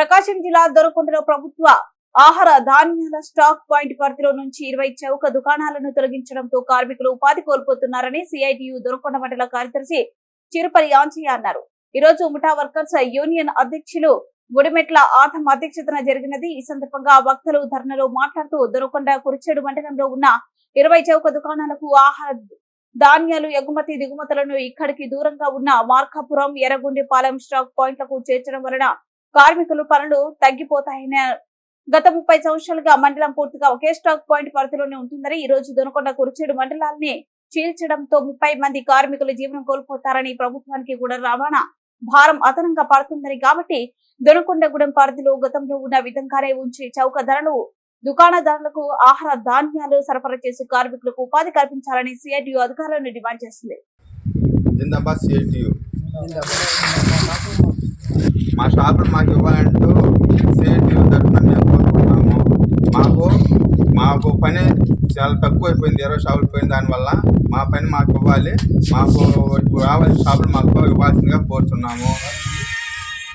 ప్రకాశం జిల్లా దొరకొండలో ప్రభుత్వ ఆహార ధాన్యాల స్టాక్ పాయింట్ పరిధిలో నుంచి 20 చౌక దుకాణాలను తొలగించడంతో కార్మికులు ఉపాధి కోల్పోతున్నారని సిఐటియు దొరకొండ మండల కార్యదర్శి చిరుపల్లి ఆంజయ్య అన్నారు. ఈ రోజు ముఠా వర్కర్స్ యూనియన్ అధ్యక్షులు గుడిమెట్ల ఆథం అధ్యక్షతన జరిగినది. ఈ సందర్భంగా వక్తలు ధర్నలో మాట్లాడుతూ దొరకొండ కురిచేడు మండలంలో ఉన్న 20 చౌక దుకాణాలకు ఆహార ధాన్యాలు ఎగుమతి దిగుమతులను ఇక్కడికి దూరంగా ఉన్న మార్కాపురం, ఎర్రగుండిపాలెం స్టాక్ పాయింట్లకు చేర్చడం వలన కార్మికులు పనులు తగ్గిపోతాయని, గత 30 సంవత్సరాలుగా మండలం పూర్తిగా ఒకే స్టాక్ పాయింట్ పరిధిలోనే ఉంటుందని, ఈ రోజు దొనకొండ కురిచేడు మండలాన్ని చీల్చడంతో 30 మంది కార్మికులు జీవనం కోల్పోతారని, ప్రభుత్వానికి కూడా రవాణా భారం అదనంగా పడుతుందని, కాబట్టి దొనకొండగూడెం పరిధిలో గతంలో ఉన్న విధంగానే ఉంచి చౌక ధరలు దుకాణదారులకు ఆహార ధాన్యాలు సరఫరా చేసి కార్మికులకు ఉపాధి కల్పించాలని సిఐటియు అధికారులను డిమాండ్ చేసింది. మా షాపులు మాకు ఇవ్వాలంటూ సిఐటియు తరఫున మేము కోరుకుంటున్నాము. మాకు పని చాలా తక్కువ అయిపోయింది, 20 షాపులు పోయింది. దానివల్ల మా పని మాకు ఇవ్వాలి, మాకు రావాల్సిన షాపులు మాకు ఇవ్వాల్సిందిగా కోరుతున్నాము.